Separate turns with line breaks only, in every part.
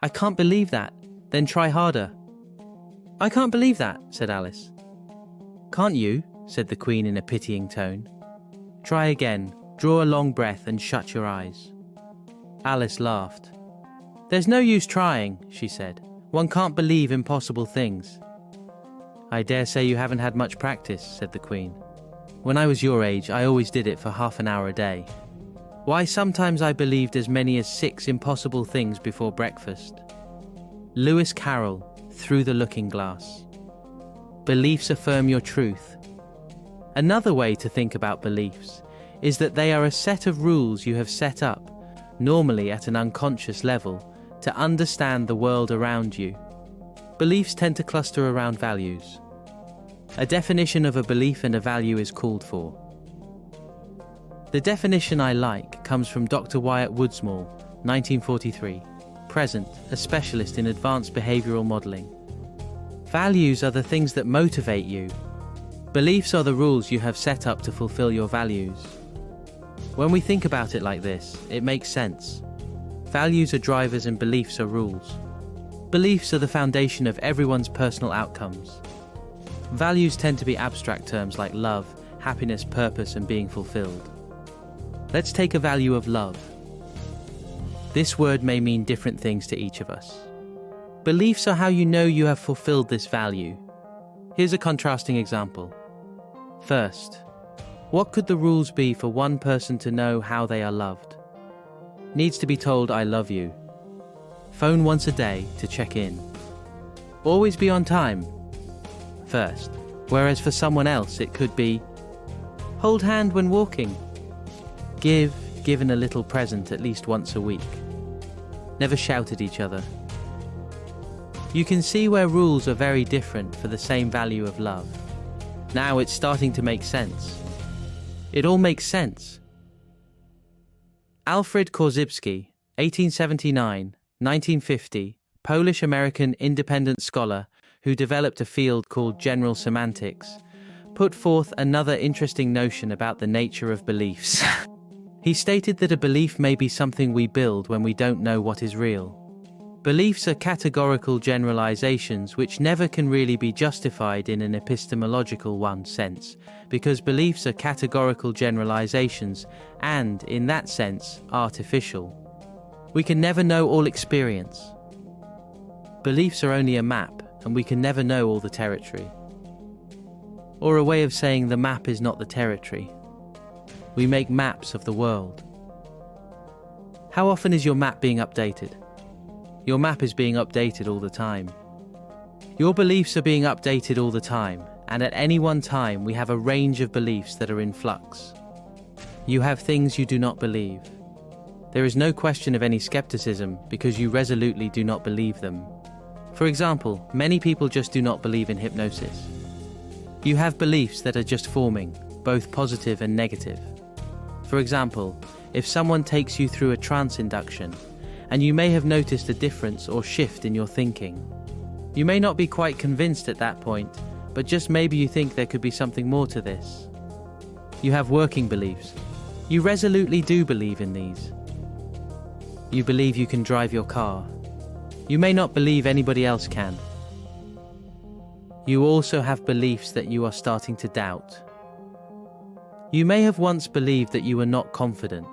I can't believe that. Then try harder. I can't believe that, said Alice. Can't you? Said the Queen in a pitying tone. Try again. Draw a long breath and shut your eyes. Alice laughed. There's no use trying, she said. One can't believe impossible things. I dare say you haven't had much practice, said the Queen. When I was your age, I always did it for half an hour a day. Why, sometimes I believed as many as 6 impossible things before breakfast. Lewis Carroll, Through the Looking Glass. Beliefs affirm your truth. Another way to think about beliefs is that they are a set of rules you have set up, normally at an unconscious level, to understand the world around you. Beliefs tend to cluster around values. A definition of a belief and a value is called for. The definition I like comes from Dr. Wyatt Woodsmall, 1943, present, a specialist in advanced behavioral modeling. Values are the things that motivate you. Beliefs are the rules you have set up to fulfill your values. When we think about it like this, it makes sense. Values are drivers and beliefs are rules. Beliefs are the foundation of everyone's personal outcomes. Values tend to be abstract terms like love, happiness, purpose, and being fulfilled. Let's take a value of love. This word may mean different things to each of us. Beliefs are how you know you have fulfilled this value. Here's a contrasting example. First, what could the rules be for one person to know how they are loved? Needs to be told, I love you. Phone once a day to check in. Always be on time. First, whereas for someone else it could be, hold hand when walking. Given a little present at least once a week. Never shout at each other. You can see where rules are very different for the same value of love. Now it's starting to make sense. It all makes sense. Alfred Korzybski, 1879-1950, Polish-American independent scholar who developed a field called general semantics, put forth another interesting notion about the nature of beliefs. He stated that a belief may be something we build when we don't know what is real. Beliefs are categorical generalizations which never can really be justified in an epistemological sense, because beliefs are categorical generalizations and, in that sense, artificial. We can never know all experience. Beliefs are only a map, and we can never know all the territory. Or a way of saying the map is not the territory. We make maps of the world. How often is your map being updated? Your map is being updated all the time. Your beliefs are being updated all the time, and at any one time we have a range of beliefs that are in flux. You have things you do not believe. There is no question of any skepticism because you resolutely do not believe them. For example, many people just do not believe in hypnosis. You have beliefs that are just forming, both positive and negative. For example, if someone takes you through a trance induction, and you may have noticed a difference or shift in your thinking. You may not be quite convinced at that point, but just maybe you think there could be something more to this. You have working beliefs. You resolutely do believe in these. You believe you can drive your car. You may not believe anybody else can. You also have beliefs that you are starting to doubt. You may have once believed that you were not confident,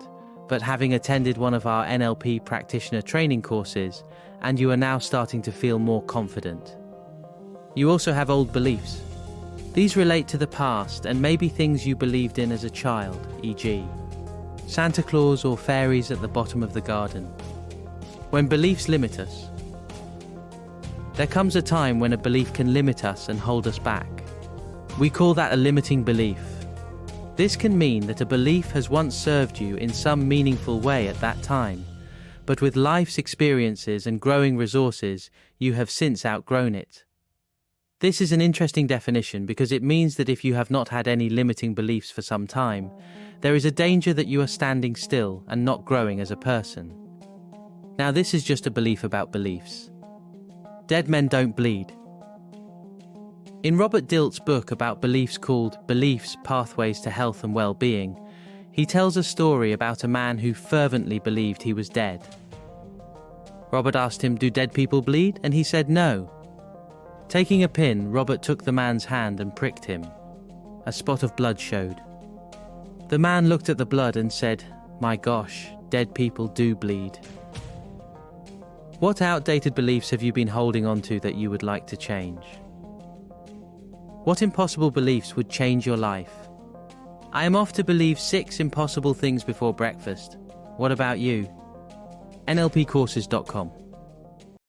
but having attended one of our NLP practitioner training courses, and you are now starting to feel more confident. You also have old beliefs. These relate to the past and may be things you believed in as a child, e.g., Santa Claus or fairies at the bottom of the garden. When beliefs limit us, there comes a time when a belief can limit us and hold us back. We call that a limiting belief. This can mean that a belief has once served you in some meaningful way at that time, but with life's experiences and growing resources, you have since outgrown it. This is an interesting definition because it means that if you have not had any limiting beliefs for some time, there is a danger that you are standing still and not growing as a person. Now, this is just a belief about beliefs. Dead men don't bleed. In Robert Dilt's book about beliefs called Beliefs, Pathways to Health and Well-Being, he tells a story about a man who fervently believed he was dead. Robert asked him, "Do dead people bleed?" And he said no. Taking a pin, Robert took the man's hand and pricked him. A spot of blood showed. The man looked at the blood and said, "My gosh, dead people do bleed." What outdated beliefs have you been holding on to that you would like to change? What impossible beliefs would change your life? I am off to believe 6 impossible things before breakfast. What about you? NLPcourses.com